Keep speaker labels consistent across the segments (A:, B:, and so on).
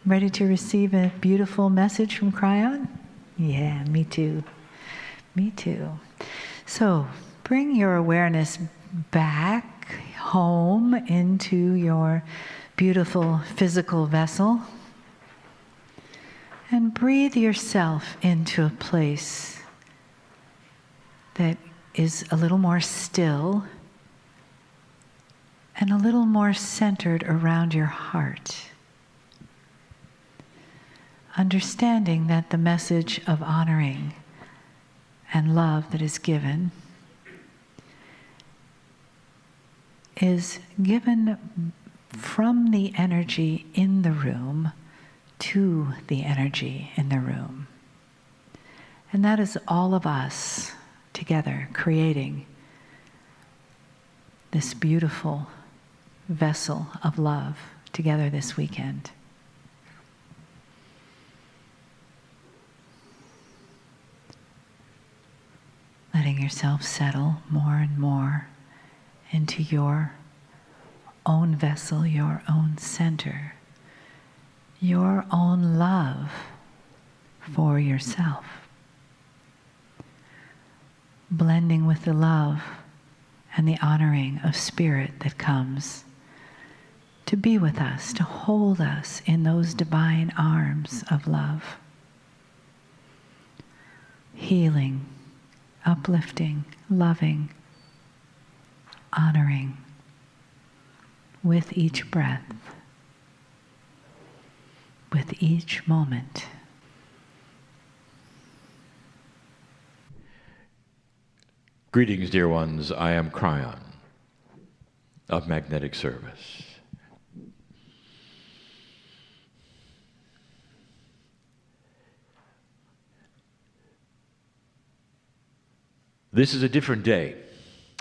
A: Ready to receive a beautiful message from Kryon? Yeah, me too. Me too. So bring your awareness back home into your beautiful physical vessel and breathe yourself into a place that is a little more still and a little more centered around your heart. Understanding that the message of honoring and love that is given is given from the energy in the room to the energy in the room. And that is all of us together creating this beautiful vessel of love together this weekend. Letting yourself settle more and more into your own vessel, your own center, your own love for yourself. Blending with the love and the honoring of spirit that comes to be with us, to hold us in those divine arms of love. Healing, uplifting, loving, honoring with each breath, with each moment.
B: Greetings, dear ones. I am Kryon of Magnetic Service. This is a different day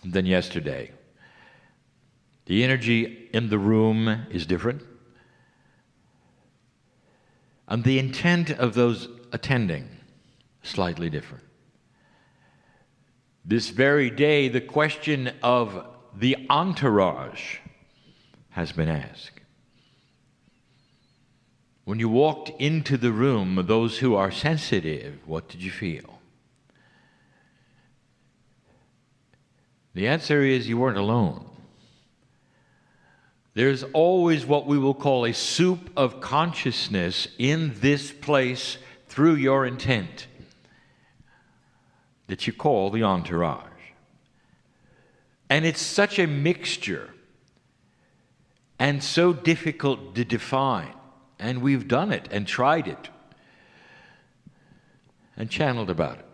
B: than yesterday. The energy in the room is different. And the intent of those attending, slightly different. This very day, the question of the entourage has been asked. When you walked into the room, those who are sensitive, what did you feel? The answer is you weren't alone. There's always what we will call a soup of consciousness in this place through your intent that you call the entourage. And it's such a mixture and so difficult to define. And we've done it and tried it and channeled about it.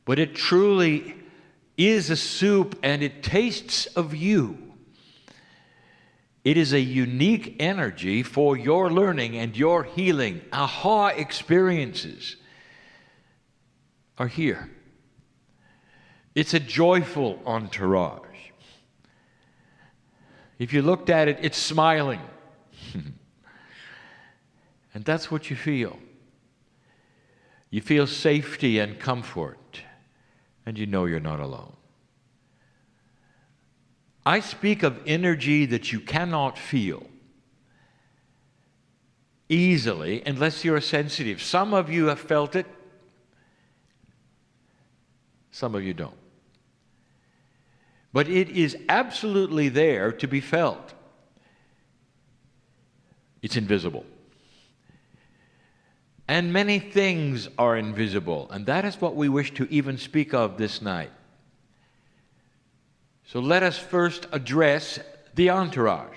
B: But it truly is a soup, and it tastes of you. It is a unique energy for your learning and your healing. Aha experiences are here. It's a joyful entourage. If you looked at it, it's smiling. And that's what you feel. You feel safety and comfort. And you know you're not alone. I speak of energy that you cannot feel easily unless you're sensitive. Some of you have felt it. Some of you don't. But it is absolutely there to be felt. It's invisible. And many things are invisible, and that is what we wish to even speak of this night. So let us first address the entourage.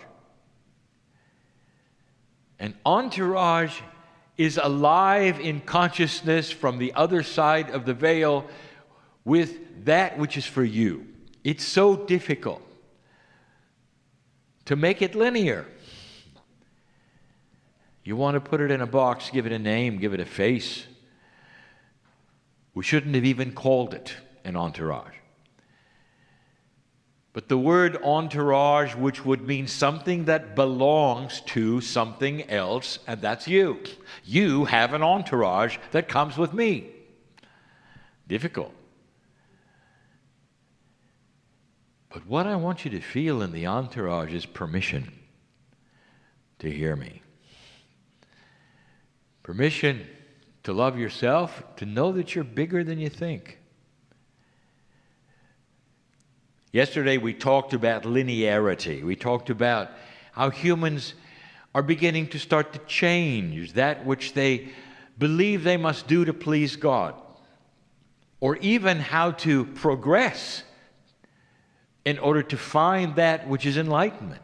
B: An entourage is alive in consciousness from the other side of the veil with that which is for you. It's so difficult to make it linear. You want to put it in a box, give it a name, give it a face. We shouldn't have even called it an entourage. But the word entourage, which would mean something that belongs to something else, and that's you. You have an entourage that comes with me. Difficult. But what I want you to feel in the entourage is permission to hear me. Permission to love yourself, to know that you're bigger than you think. Yesterday we talked about linearity. We talked about how humans are beginning to start to change that which they believe they must do to please God, or even how to progress in order to find that which is enlightenment.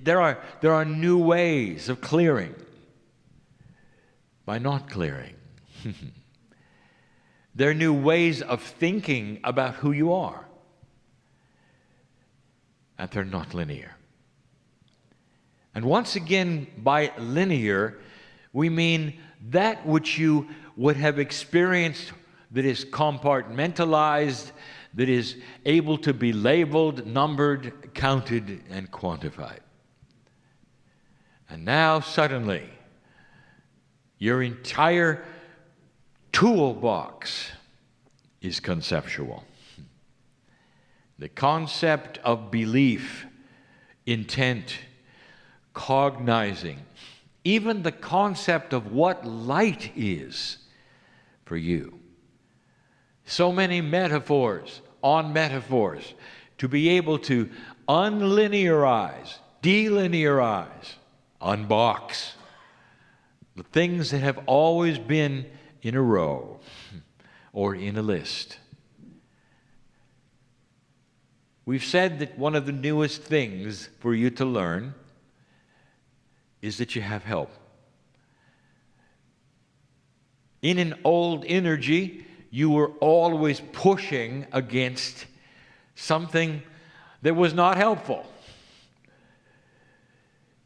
B: There are new ways of clearing by not clearing. There are new ways of thinking about who you are, and they're not linear. And once again, by linear, we mean that which you would have experienced that is compartmentalized, that is able to be labeled, numbered, counted, and quantified. And now suddenly, your entire toolbox is conceptual. The concept of belief, intent, cognizing, even the concept of what light is for you. So many metaphors on metaphors to be able to unlinearize, delinearize, unbox the things that have always been in a row or in a list. We've said that one of the newest things for you to learn is that you have help. In an old energy, you were always pushing against something that was not helpful.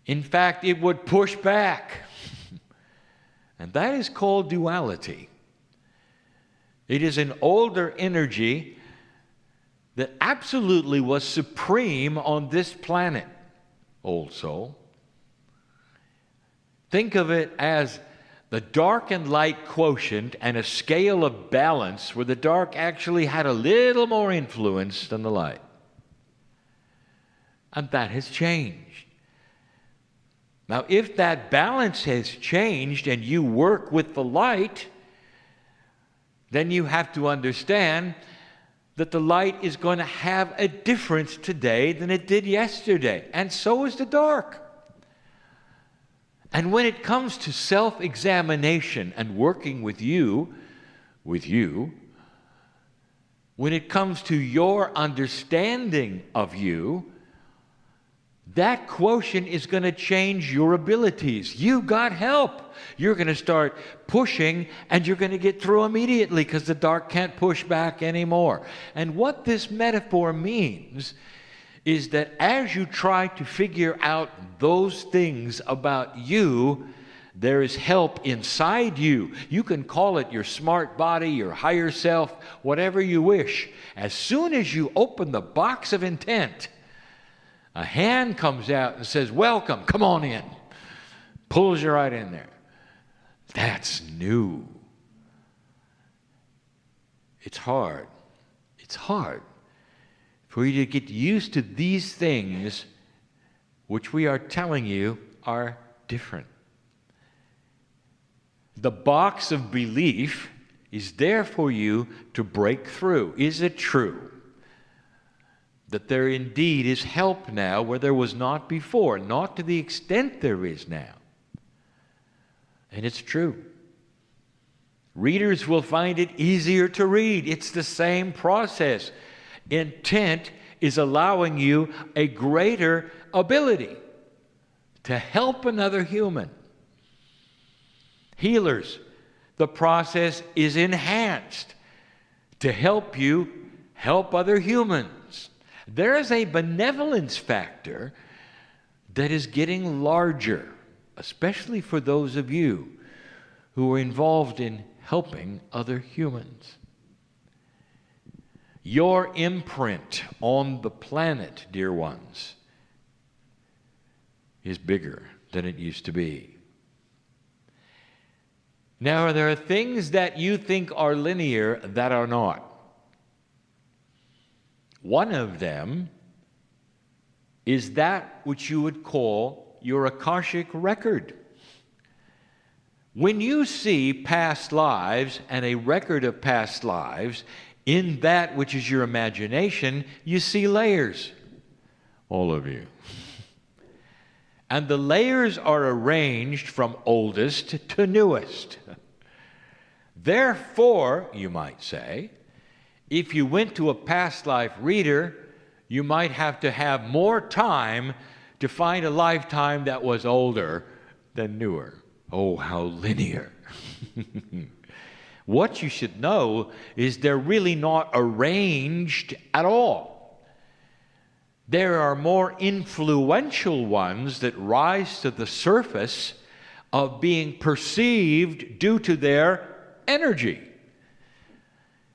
B: In fact, it would push back. And that is called duality. It is an older energy that absolutely was supreme on this planet, old soul. Think of it as the dark and light quotient and a scale of balance where the dark actually had a little more influence than the light. And that has changed. Now, if that balance has changed and you work with the light, then you have to understand that the light is going to have a difference today than it did yesterday. And so is the dark. And when it comes to self-examination and working with you, when it comes to your understanding of you, that quotient is going to change your abilities. You got help. You're going to start pushing, and you're going to get through immediately because the dark can't push back anymore. And what this metaphor means is that as you try to figure out those things about you, there is help inside you. You can call it your smart body, your higher self, whatever you wish. As soon as you open the box of intent, a hand comes out and says, "Welcome, come on in." Pulls you right in there. That's new. It's hard. It's hard for you to get used to these things which we are telling you are different. The box of belief is there for you to break through. Is it true that there indeed is help now where there was not before? Not to the extent there is now. And it's true. Readers will find it easier to read. It's the same process. Intent is allowing you a greater ability to help another human. Healers, the process is enhanced to help you help other humans. There is a benevolence factor that is getting larger, especially for those of you who are involved in helping other humans. Your imprint on the planet, dear ones, is bigger than it used to be. Now, there are things that you think are linear that are not. One of them is that which you would call your Akashic record. When you see past lives and a record of past lives, in that which is your imagination, you see layers. All of you. And the layers are arranged from oldest to newest. Therefore, you might say, if you went to a past life reader, you might have to have more time to find a lifetime that was older than newer. Oh, how linear. What you should know is they're really not arranged at all. There are more influential ones that rise to the surface of being perceived due to their energy.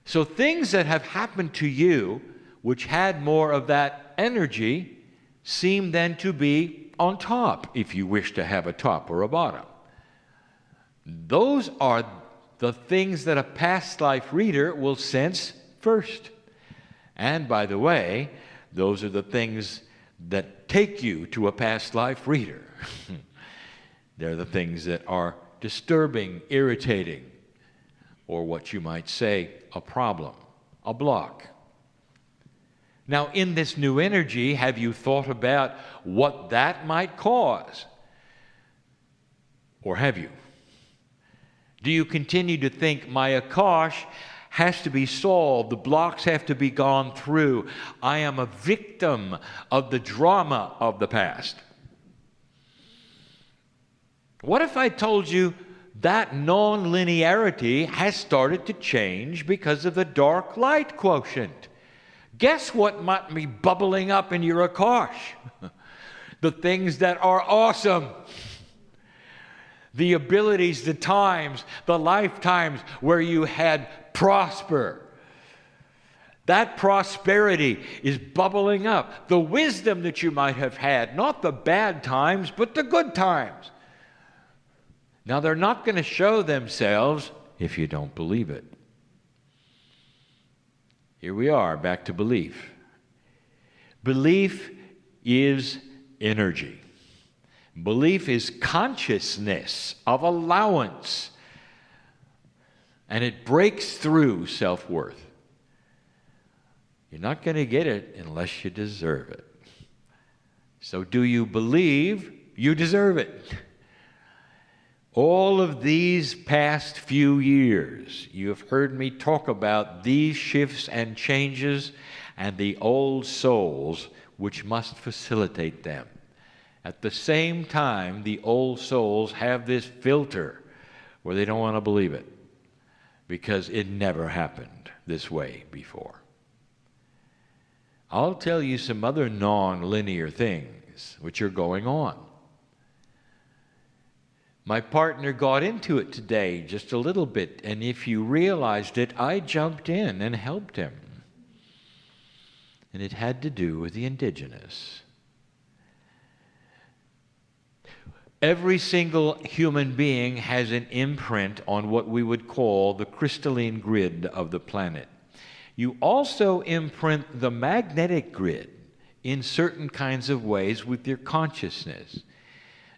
B: So things that have happened to you, which had more of that energy, seem then to be on top, if you wish to have a top or a bottom. Those are the things that a past life reader will sense first. And by the way, those are the things that take you to a past life reader. They're the things that are disturbing, irritating, or what you might say, a problem, a block. Now, in this new energy, have you thought about what that might cause? Or have you? Do you continue to think, my Akash has to be solved, the blocks have to be gone through, I am a victim of the drama of the past? What if I told you that non-linearity has started to change because of the dark light quotient? Guess what might be bubbling up in your Akash? The things that are awesome. The abilities, the times, the lifetimes where you had prosper. That prosperity is bubbling up. The wisdom that you might have had, not the bad times, but the good times. Now, they're not going to show themselves if you don't believe it. Here we are, back to belief. Belief is energy. Belief is consciousness of allowance, and it breaks through self-worth. You're not going to get it unless you deserve it. So do you believe you deserve it? All of these past few years, you have heard me talk about these shifts and changes and the old souls which must facilitate them. At the same time, the old souls have this filter where they don't want to believe it because it never happened this way before. I'll tell you some other non-linear things which are going on. My partner got into it today just a little bit, and if you realized it, I jumped in and helped him. And it had to do with the indigenous. Every single human being has an imprint on what we would call the crystalline grid of the planet. You also imprint the magnetic grid in certain kinds of ways with your consciousness.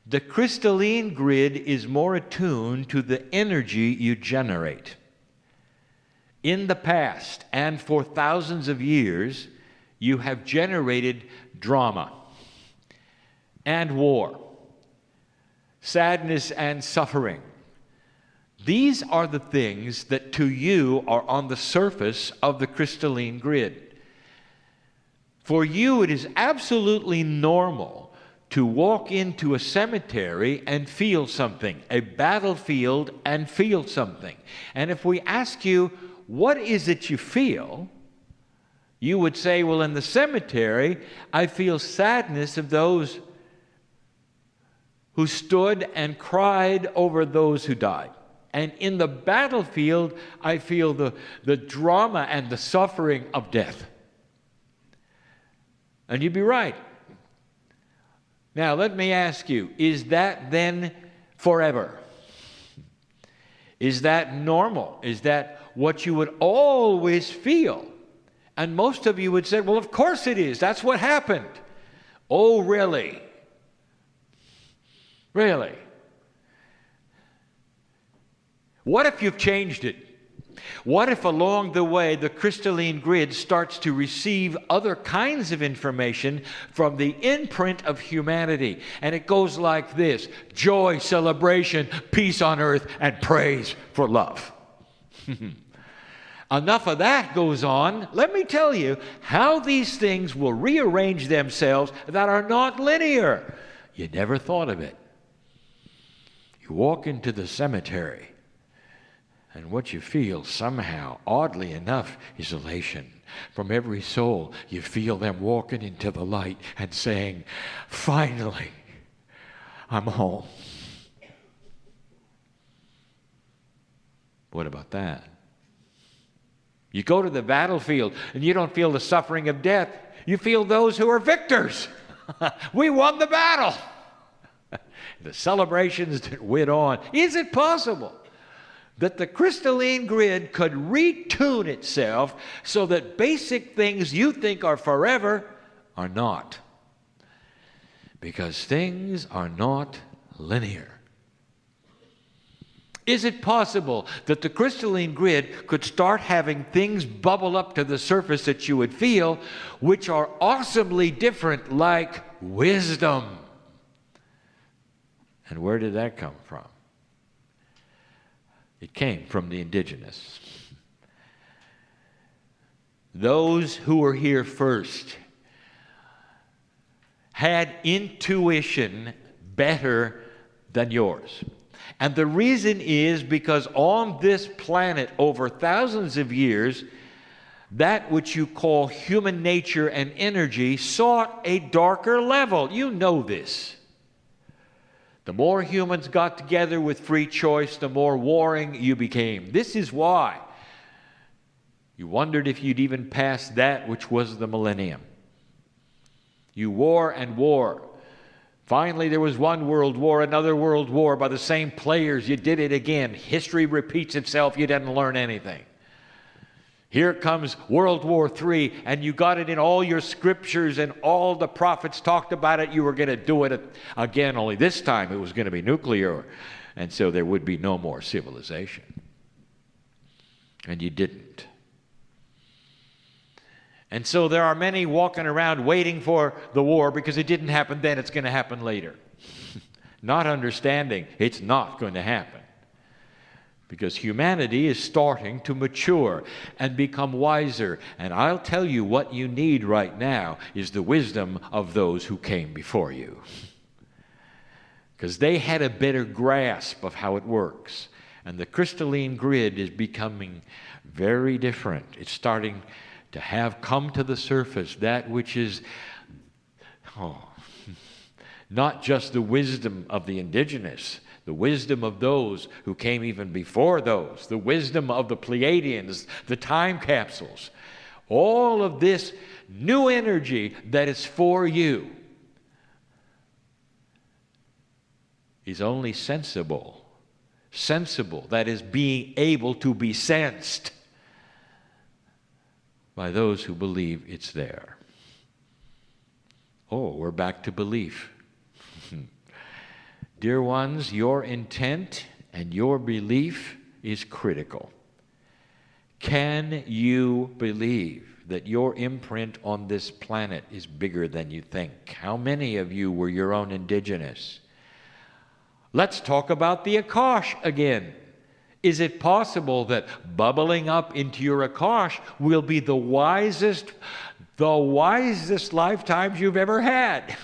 B: The crystalline grid is more attuned to the energy you generate. In the past and for thousands of years, you have generated drama and war, sadness and suffering. These are the things that to you are on the surface of the crystalline grid. For you, it is absolutely normal to walk into a cemetery and feel something, a battlefield and feel something. And if we ask you, what is it you feel? You would say, well, in the cemetery, I feel sadness of those who stood and cried over those who died. And in the battlefield, I feel the drama and the suffering of death. And you'd be right. Now, let me ask you, is that then forever? Is that normal? Is that what you would always feel? And most of you would say, well, of course it is. That's what happened. Oh, really? Really? What if you've changed it? What if along the way the crystalline grid starts to receive other kinds of information from the imprint of humanity? And it goes like this: joy, celebration, peace on earth, and praise for love. Enough of that goes on. Let me tell you how these things will rearrange themselves that are not linear. You never thought of it. You walk into the cemetery, and what you feel somehow, oddly enough, is elation. From every soul, you feel them walking into the light and saying, finally, I'm home. What about that? You go to the battlefield and you don't feel the suffering of death. You feel those who are victors. We won the battle. The celebrations that went on. Is it possible that the crystalline grid could retune itself so that basic things you think are forever are not? Because things are not linear. Is it possible that the crystalline grid could start having things bubble up to the surface that you would feel, which are awesomely different, like wisdom? And where did that come from? It came from the indigenous. Those who were here first had intuition better than yours. And the reason is because on this planet, over thousands of years, that which you call human nature and energy sought a darker level. You know this. The more humans got together with free choice, the more warring you became. This is why you wondered if you'd even pass that which was the millennium. You war and war. Finally, there was one world war, another world war by the same players. You did it again. History repeats itself. You didn't learn anything. Here comes World War III, and you got it in all your scriptures, and all the prophets talked about it. You were going to do it again, only this time it was going to be nuclear, and so there would be no more civilization. And you didn't. And so there are many walking around waiting for the war because it didn't happen then, it's going to happen later. Not understanding it's not going to happen. Because humanity is starting to mature and become wiser. And I'll tell you what you need right now is the wisdom of those who came before you. Because they had a better grasp of how it works. And the crystalline grid is becoming very different. It's starting to have come to the surface that which is not just the wisdom of the indigenous, the wisdom of those who came even before those, the wisdom of the Pleiadians, the time capsules. All of this new energy that is for you is only sensible, that is being able to be sensed by those who believe it's there. Oh, we're back to belief. Dear ones, your intent and your belief is critical. Can you believe that your imprint on this planet is bigger than you think? How many of you were your own indigenous? Let's talk about the Akash again. Is it possible that bubbling up into your Akash will be the wisest lifetimes you've ever had?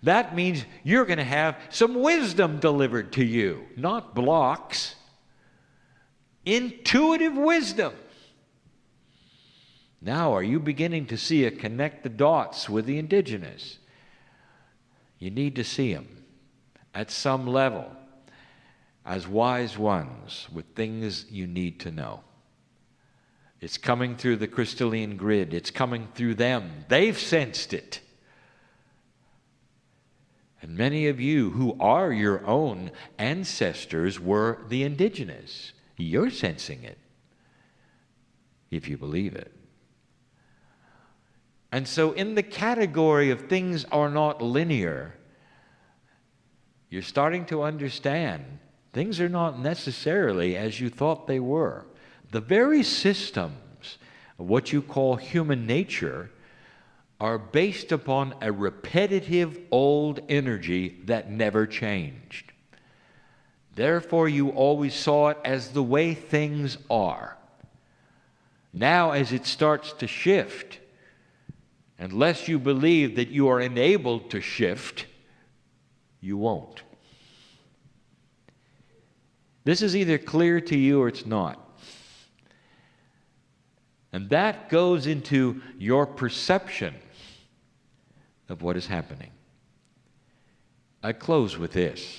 B: That means you're going to have some wisdom delivered to you, not blocks. Intuitive wisdom. Now, are you beginning to see it connect the dots with the indigenous? You need to see them at some level as wise ones with things you need to know. It's coming through the crystalline grid. It's coming through them. They've sensed it. And many of you who are your own ancestors were the indigenous. You're sensing it, if you believe it. And so in the category of things are not linear, you're starting to understand Things are not necessarily as you thought they were. The very systems of what you call human nature are based upon a repetitive old energy that never changed. Therefore, you always saw it as the way things are. Now, as it starts to shift, unless you believe that you are enabled to shift, you won't. This is either clear to you or it's not. And that goes into your perception of what is happening. I close with this.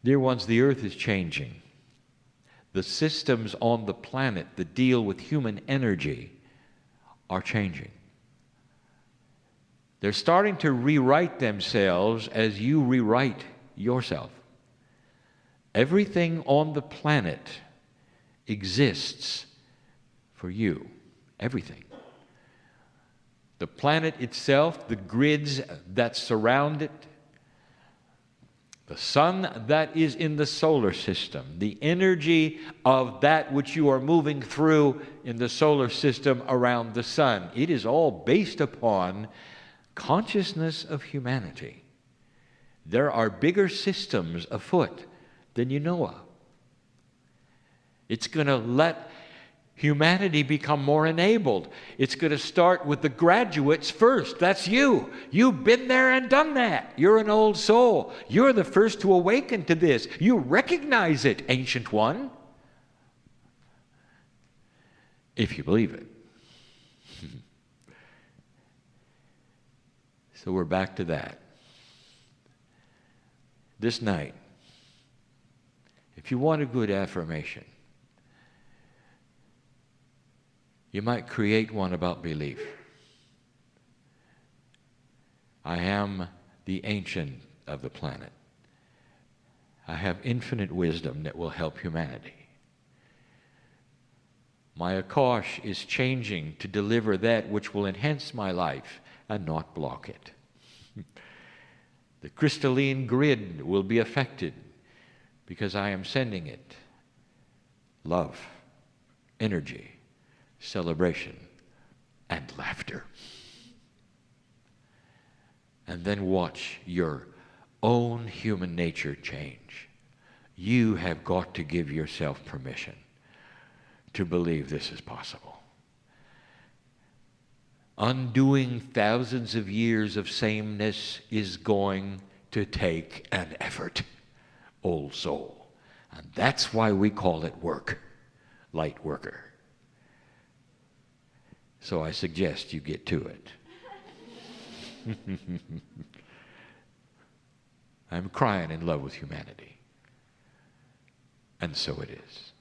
B: Dear ones, the earth is changing. The systems on the planet that deal with human energy are changing. They're starting to rewrite themselves as you rewrite yourself. Everything on the planet exists for you. Everything. The planet itself, the grids that surround it, the sun that is in the solar system, the energy of that which you are moving through in the solar system around the sun. It is all based upon consciousness of humanity. There are bigger systems afoot than you know of. It's going to let humanity become more enabled. It's going to start with the graduates first. That's you. You've been there and done that. You're an old soul. You're the first to awaken to this. You recognize it, ancient one. If you believe it. So we're back to that. This night, if you want a good affirmation, you might create one about belief. I am the ancient of the planet. I have infinite wisdom that will help humanity. My Akash is changing to deliver that which will enhance my life and not block it. The crystalline grid will be affected because I am sending it love, energy, celebration, and laughter. And then watch your own human nature change. You have got to give yourself permission to believe this is possible. Undoing thousands of years of sameness is going to take an effort, old soul. And that's why we call it work, light worker. So I suggest you get to it. I'm crying in love with humanity. And so it is.